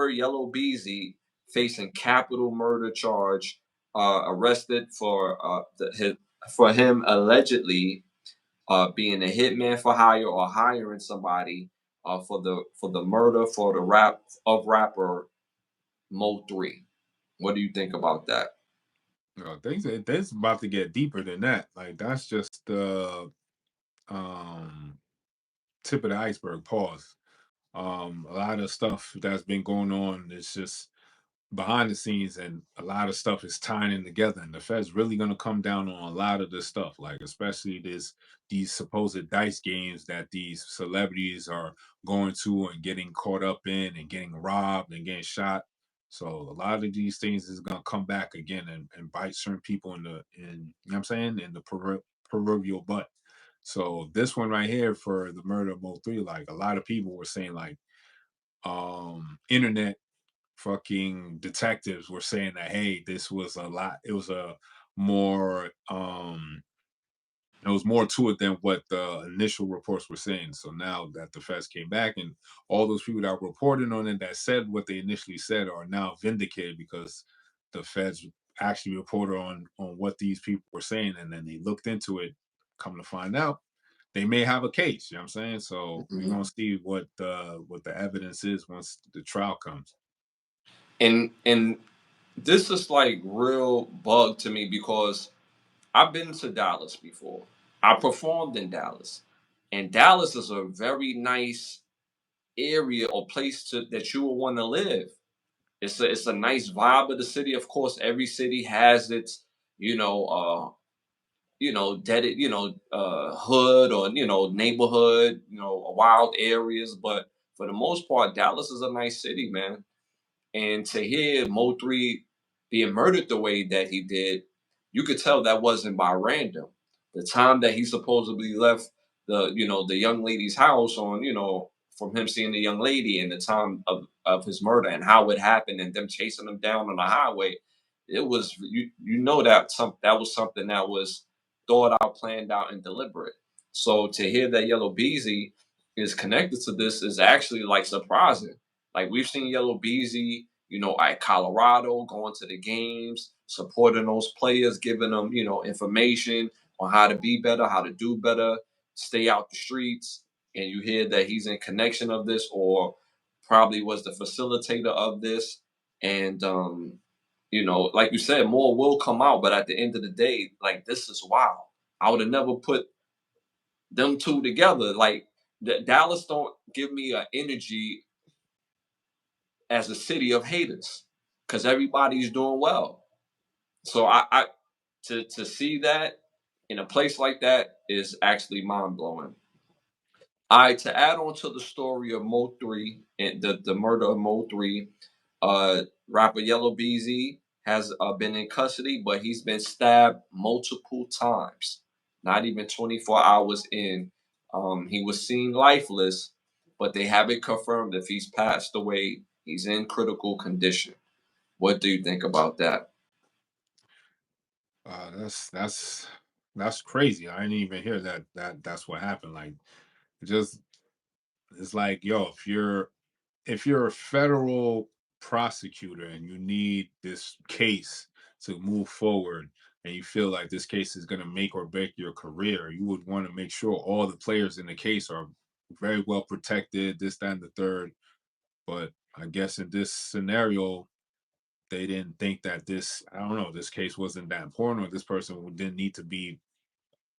rapper Yella Beezy facing capital murder charge, arrested for him allegedly being a hitman for hire or hiring somebody for the murder for the rapper Moe3. What do you think about that? Things that's about to get deeper than that. Like that's just the um tip of the iceberg. Pause. A lot of stuff that's been going on is just behind the scenes, and a lot of stuff is tying in together. And the Fed's really going to come down on a lot of this stuff, like especially these supposed dice games that these celebrities are going to and getting caught up in and getting robbed and getting shot. So a lot of these things is going to come back again and bite certain people in you know what I'm saying, in the proverbial butt. So this one right here for the murder of Mo3, like a lot of people were saying like internet fucking detectives were saying that hey, this was a lot, it was a more there was more to it than what the initial reports were saying. So now that the feds came back and all those people that reported on it that said what they initially said are now vindicated because the feds actually reported on what these people were saying, and then they looked into it. Come to find out, they may have a case. You know what I'm saying? So we're Mhm. gonna see what the evidence is once the trial comes. And this is like real bug to me because I've been to Dallas before. I performed in Dallas, and Dallas is a very nice area or place that you will want to live. It's a nice vibe of the city. Of course, every city has its you know hood or neighborhood, wild areas. But for the most part, Dallas is a nice city, man. And to hear Mo3 being murdered the way that he did, you could tell that wasn't by random. The time that he supposedly left the young lady's house on, from him seeing the young lady, and the time of his murder and how it happened and them chasing him down on the highway, it was that was something that was thought out, planned out, and deliberate. So to hear that Yellow Beezy is connected to this is actually like surprising. Like we've seen Yellow Beezy, at Colorado, going to the games, supporting those players, giving them, information on how to be better, how to do better, stay out the streets. And you hear that he's in connection of this, or probably was the facilitator of this. And like you said, more will come out. But at the end of the day, like this is wild. I would have never put them two together. Like Dallas don't give me an energy as a city of haters because everybody's doing well. So I to see that in a place like that is actually mind blowing. All right, to add on to the story of Mo3 and the murder of Mo3, rapper Yellow Beezy has been in custody, but he's been stabbed multiple times. Not even 24 hours in, he was seen lifeless, but they haven't confirmed if he's passed away. He's in critical condition. What do you think about that? That's crazy. I didn't even hear that's what happened. Like it just it's like yo, if you're a federal prosecutor and you need this case to move forward and you feel like this case is going to make or break your career, you would want to make sure all the players in the case are very well protected, this, that, and the third. But I guess in this scenario, they didn't think that I don't know, this case wasn't that important, or this person didn't need to be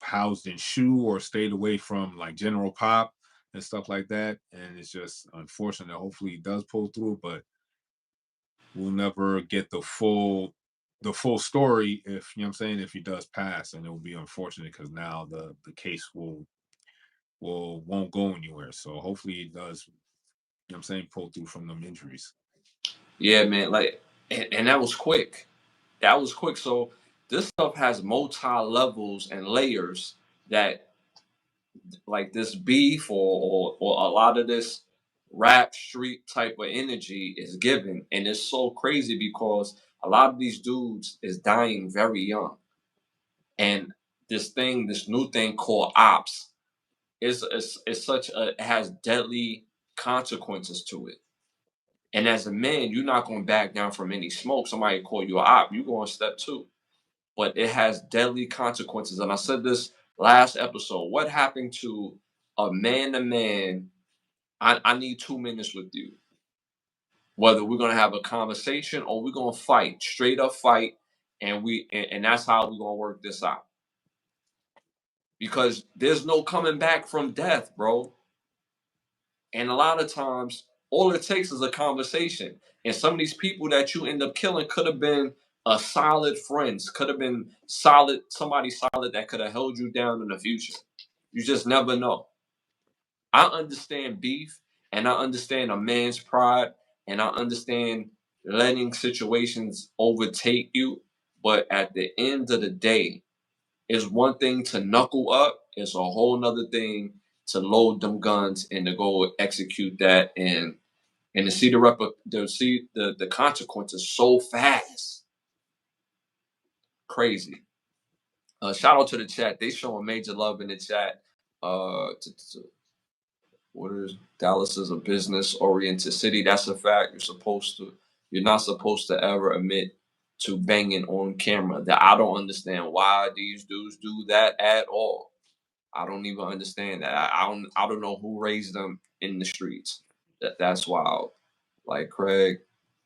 housed in shoe or stayed away from like general pop and stuff like that. And it's just unfortunate. Hopefully he does pull through, but we'll never get the full story if you know what I'm saying, if he does pass, and it will be unfortunate because now the case won't go anywhere. So hopefully he does, you know what I'm saying, pull through from them injuries. Yeah, man. Like, and that was quick. That was quick. So this stuff has multi levels and layers that like this beef or a lot of this rap street type of energy is given. And it's so crazy because a lot of these dudes is dying very young. And this new thing called ops is such a it has deadly consequences to it. And as a man, you're not going to back down from any smoke. Somebody call you a op, you're going to step two. But it has deadly consequences. And I said this last episode. What happened to a man to man? I need 2 minutes with you. Whether we're gonna have a conversation or we're gonna fight, straight up fight, and that's how we're gonna work this out. Because there's no coming back from death, bro. And a lot of times, all it takes is a conversation. And some of these people that you end up killing could have been a solid friends, could have been solid, somebody solid that could have held you down in the future. You just never know. I understand beef and I understand a man's pride and I understand letting situations overtake you. But at the end of the day, it's one thing to knuckle up, it's a whole nother thing to load them guns and to go execute that and to see the consequences so fast. Crazy. Shout out to the chat. They showing major love in the chat. What is Dallas is a business oriented city. That's a fact. You're not supposed to ever admit to banging on camera. That I don't understand why these dudes do that at all. I don't even understand that. I don't know who raised them in the streets. That's wild. Like Craig,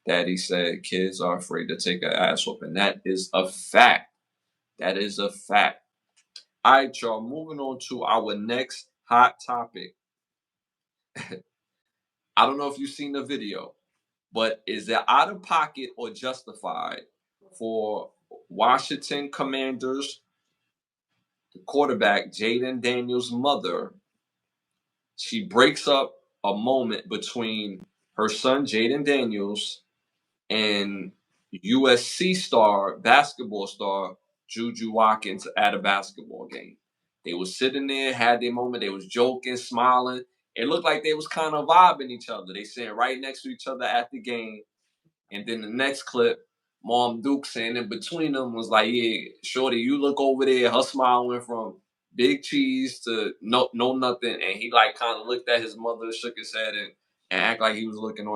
Daddy said, kids are afraid to take an ass whooping. That is a fact. That is a fact. All right, y'all. Moving on to our next hot topic. I don't know if you've seen the video, but is it out of pocket or justified for Washington Commanders, the quarterback, Jaden Daniels' mother? She breaks up a moment between her son, Jaden Daniels, and USC basketball star, Juju Watkins at a basketball game. They was sitting there, had their moment. They was joking, smiling. It looked like they was kind of vibing each other. They sitting right next to each other at the game. And then the next clip, Mom Duke saying in between them was like, "Yeah, shorty, you look over there." Her smile went from big cheese to no nothing. And he like kind of looked at his mother, shook his head, and act like he was looking on